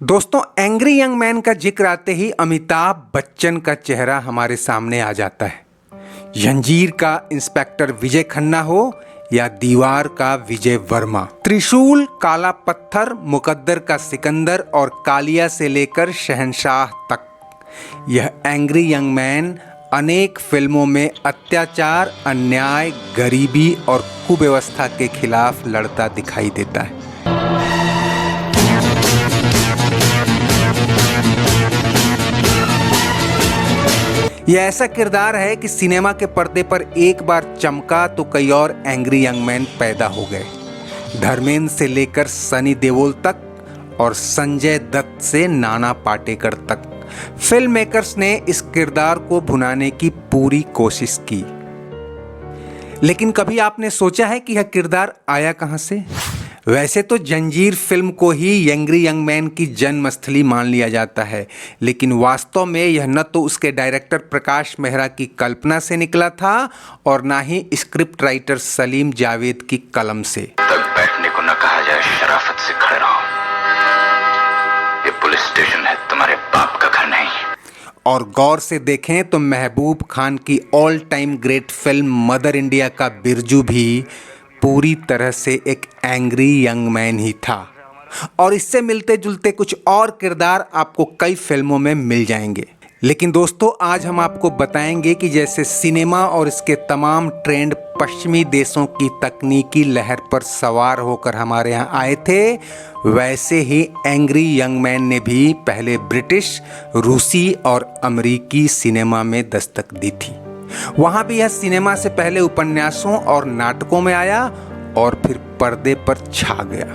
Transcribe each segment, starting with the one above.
दोस्तों, angry young man का जिक्र आते ही अमिताभ बच्चन का चेहरा हमारे सामने आ जाता है। जंजीर का इंस्पेक्टर विजय खन्ना हो या दीवार का विजय वर्मा, त्रिशूल, काला पत्थर, मुकद्दर का सिकंदर और कालिया से लेकर शहंशाह तक, यह एंग्री यंग मैन अनेक फिल्मों में अत्याचार, अन्याय, गरीबी और कुव्यवस्था के खिलाफ लड़ता दिखाई देता है। यह ऐसा किरदार है कि सिनेमा के पर्दे पर एक बार चमका तो कई और एंग्री यंग मैन पैदा हो गए। धर्मेंद्र से लेकर सनी देओल तक और संजय दत्त से नाना पाटेकर तक फिल्म मेकर्स ने इस किरदार को भुनाने की पूरी कोशिश की। लेकिन कभी आपने सोचा है कि यह किरदार आया कहां से? वैसे तो जंजीर फिल्म को ही एंग्री यंग मैन की जन्मस्थली मान लिया जाता है, लेकिन वास्तव में यह न तो उसके डायरेक्टर प्रकाश मेहरा की कल्पना से निकला था और ना ही स्क्रिप्ट राइटर सलीम जावेद की कलम से। तक बैठने को न कहा जाए, शराफत से खड़े रहो। ये पुलिस स्टेशन है, तुम्हारे बाप का घर नहीं। और गौर से देखें तो महबूब खान की all time great film mother India का बिरजू भी पूरी तरह से एक एंग्री यंग मैन ही था। और इससे मिलते जुलते कुछ और किरदार आपको कई फिल्मों में मिल जाएंगे। लेकिन दोस्तों, आज हम आपको बताएंगे कि जैसे सिनेमा और इसके तमाम ट्रेंड पश्चिमी देशों की तकनीकी लहर पर सवार होकर हमारे यहाँ आए थे, वैसे ही एंग्री यंग मैन ने भी पहले ब्रिटिश, रूसी और अमेरिकी सिनेमा में दस्तक दी थी। वहां भी यह सिनेमा से पहले उपन्यासों और नाटकों में आया और फिर पर्दे पर छा गया।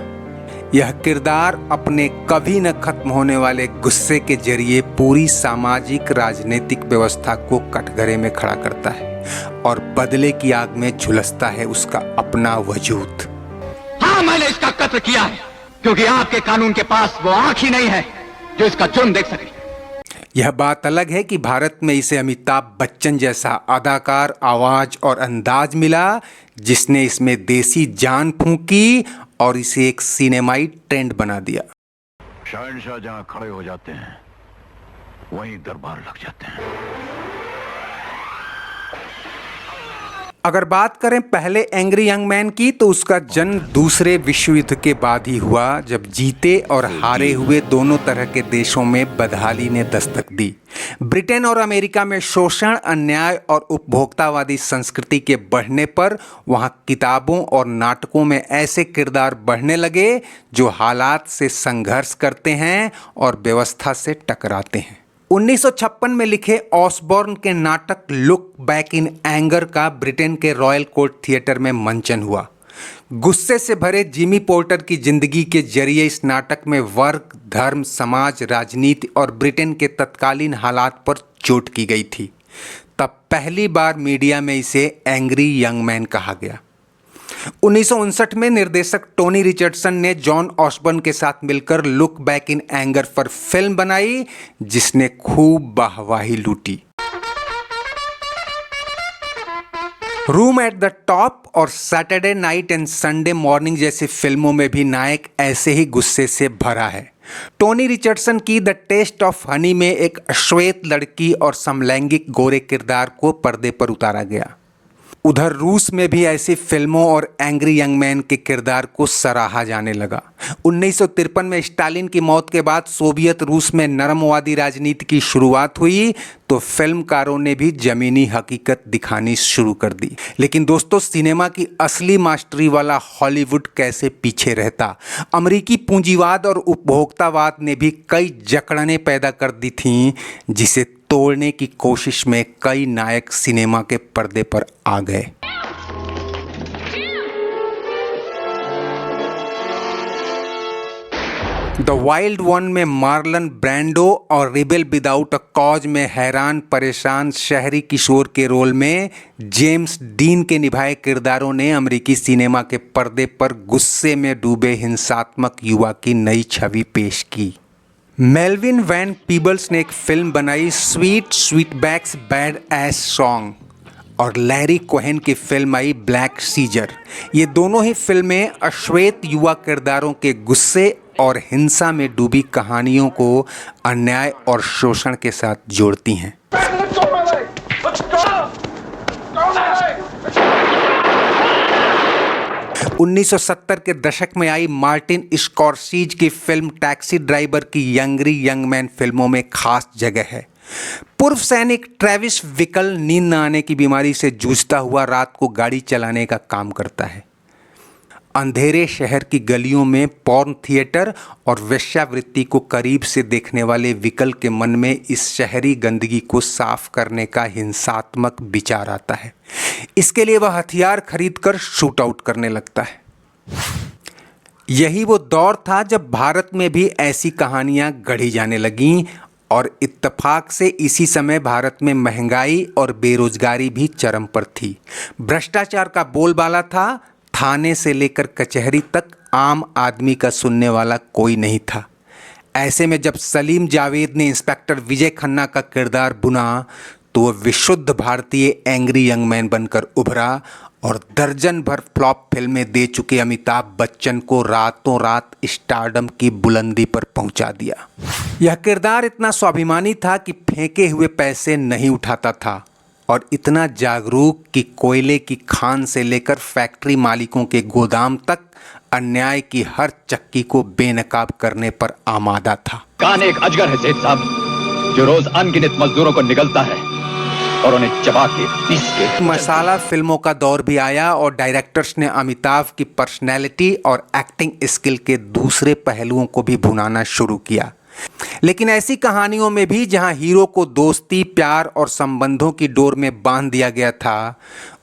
यह किरदार अपने कभी न खत्म होने वाले गुस्से के जरिए पूरी सामाजिक राजनीतिक व्यवस्था को कटघरे में खड़ा करता है और बदले की आग में झुलसता है उसका अपना वजूद। हाँ, मैंने इसका कत्ल किया है क्योंकि आपके कानून के पास वो आंख ही नहीं है जो इसका जुर्म देख सके। यह बात अलग है कि भारत में इसे अमिताभ बच्चन जैसा अदाकार, आवाज और अंदाज मिला जिसने इसमें देसी जान फूंकी और इसे एक सिनेमाई ट्रेंड बना दिया। शहंशाह जहां खड़े हो जाते हैं वहीं दरबार लग जाते हैं। अगर बात करें पहले एंग्री यंग मैन की, तो उसका जन्म दूसरे विश्व युद्ध के बाद ही हुआ, जब जीते और हारे हुए दोनों तरह के देशों में बदहाली ने दस्तक दी। ब्रिटेन और अमेरिका में शोषण, अन्याय और उपभोक्तावादी संस्कृति के बढ़ने पर वहां किताबों और नाटकों में ऐसे किरदार बढ़ने लगे जो हालात से संघर्ष करते हैं और व्यवस्था से टकराते हैं। 1956 में लिखे ऑसबॉर्न के नाटक लुक बैक इन एंगर का ब्रिटेन के रॉयल कोर्ट थिएटर में मंचन हुआ। गुस्से से भरे जिमी पोर्टर की जिंदगी के जरिए इस नाटक में वर्ग, धर्म, समाज, राजनीति और ब्रिटेन के तत्कालीन हालात पर चोट की गई थी। तब पहली बार मीडिया में इसे एंग्री यंग मैन कहा गया। 1959 में निर्देशक टोनी रिचर्डसन ने जॉन ऑसबॉर्न के साथ मिलकर लुक बैक इन एंगर पर फिल्म बनाई, जिसने खूब वाहवाही लूटी। रूम एट द टॉप और Saturday night and Sunday morning जैसी फिल्मों में भी नायक ऐसे ही गुस्से से भरा है। टोनी रिचर्डसन की द टेस्ट ऑफ हनी में एक श्वेत लड़की और समलैंगिक गोरे किरदार को पर्दे पर उतारा गया। उधर रूस में भी ऐसी फिल्मों और एंग्री यंग मैन के किरदार को सराहा जाने लगा। 1953 में स्टालिन की मौत के बाद सोवियत रूस में नरमवादी राजनीति की शुरुआत हुई तो फिल्मकारों ने भी जमीनी हकीकत दिखानी शुरू कर दी। लेकिन दोस्तों, सिनेमा की असली मास्टरी वाला हॉलीवुड कैसे पीछे रहता। अमेरिकी पूंजीवाद और उपभोक्तावाद ने भी कई जकड़नें पैदा कर दी थीं, जिसे तोड़ने की कोशिश में कई नायक सिनेमा के पर्दे पर आ गए। द वाइल्ड वन में मार्लन ब्रैंडो और रिबेल विदाउट अ कॉज में हैरान परेशान शहरी किशोर के रोल में जेम्स डीन के निभाए किरदारों ने अमेरिकी सिनेमा के पर्दे पर गुस्से में डूबे हिंसात्मक युवा की नई छवि पेश की। मेल्विन वैन पीबल्स ने एक फिल्म बनाई स्वीट स्वीटबैक्स बैड एस सॉन्ग, और लैरी कोहेन की फिल्म आई ब्लैक सीजर। ये दोनों ही फिल्में अश्वेत युवा किरदारों के गुस्से और हिंसा में डूबी कहानियों को अन्याय और शोषण के साथ जोड़ती हैं। 1970 के दशक में आई मार्टिन स्कॉर्सीज की फिल्म टैक्सी ड्राइवर की यंगरी यंग मैन फिल्मों में खास जगह है। पूर्व सैनिक ट्रेविस विकल नींद न आने की बीमारी से जूझता हुआ रात को गाड़ी चलाने का काम करता है। अंधेरे शहर की गलियों में पॉर्न थिएटर और वेश्यावृत्ति को करीब से देखने वाले विकल के मन में इस शहरी गंदगी को साफ करने का हिंसात्मक विचार आता है। इसके लिए वह हथियार खरीदकर शूट आउट करने लगता है। यही वो दौर था जब भारत में भी ऐसी कहानियां गढ़ी जाने लगीं और इत्तेफाक से इसी समय भारत में महंगाई और बेरोजगारी भी चरम पर थी। भ्रष्टाचार का बोलबाला था। थाने से लेकर कचहरी तक आम आदमी का सुनने वाला कोई नहीं था। ऐसे में जब सलीम जावेद ने इंस्पेक्टर विजय खन्ना का किरदार बुना तो वह विशुद्ध भारतीय एंग्री यंग मैन बनकर उभरा और दर्जन भर फ्लॉप फिल्में दे चुके अमिताभ बच्चन को रातों रात स्टारडम की बुलंदी पर पहुंचा दिया। यह किरदार इतना स्वाभिमानी था कि फेंके हुए पैसे नहीं उठाता था और इतना जागरूक कि कोयले की खान से लेकर फैक्ट्री मालिकों के गोदाम तक अन्याय की हर चक्की को बेनकाब करने पर आमादा था। कान एक अजगर है सेठ साहब, जो रोज अनगिनत मजदूरों को निगलता है और उन्हें चबा के पीस के। मसाला फिल्मों का दौर भी आया और डायरेक्टर्स ने अमिताभ की पर्सनैलिटी और एक्टिंग स्किल के दूसरे पहलुओं को भी भुनाना शुरू किया। लेकिन ऐसी कहानियों में भी जहां हीरो को दोस्ती, प्यार और संबंधों की डोर में बांध दिया गया था,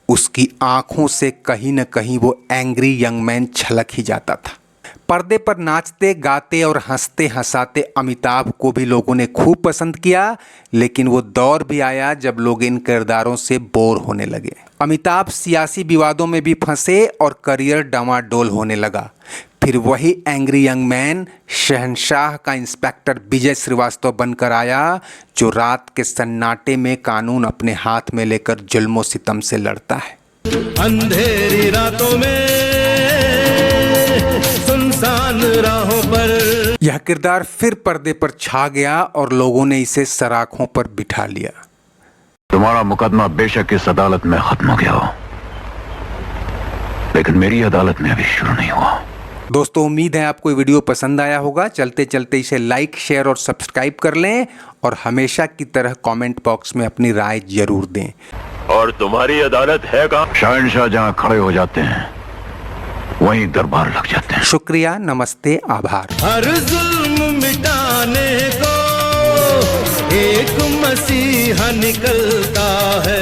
उसकी आंखों से कहीं न कहीं वो एंग्री यंग मैन छलक ही जाता था। पर्दे पर नाचते, गाते और हंसते हंसाते अमिताभ को भी लोगों ने खूब पसंद किया, लेकिन वो दौर भी आया जब लोग इन किरदारों से बोर होने लगे। अमिताभ सियासी विवादों में भी फंसे और करियर डामाडोल होने लगा। फिर वही एंग्री यंग मैन शहंशाह का इंस्पेक्टर विजय श्रीवास्तव बनकर आया, जो रात के सन्नाटे में कानून अपने हाथ में लेकर जुल्मों सितम से लड़ता है। अंधेरी रातों में सुनसान राहों पर यह किरदार फिर पर्दे पर छा गया और लोगों ने इसे सराखों पर बिठा लिया। तुम्हारा मुकदमा बेशक इस अदालत में खत्म हो गया हो, लेकिन मेरी अदालत में अभी शुरू नहीं हुआ। दोस्तों, उम्मीद है आपको ये वीडियो पसंद आया होगा। चलते चलते इसे लाइक, शेयर और सब्सक्राइब कर लें और हमेशा की तरह कमेंट बॉक्स में अपनी राय जरूर दें। और तुम्हारी अदालत है कहाँ? शहंशाह जहां खड़े हो जाते हैं वहीं दरबार लग जाते हैं। शुक्रिया, नमस्ते, आभार। हर जुल्म मिटाने को एक मसीहा निकलता है।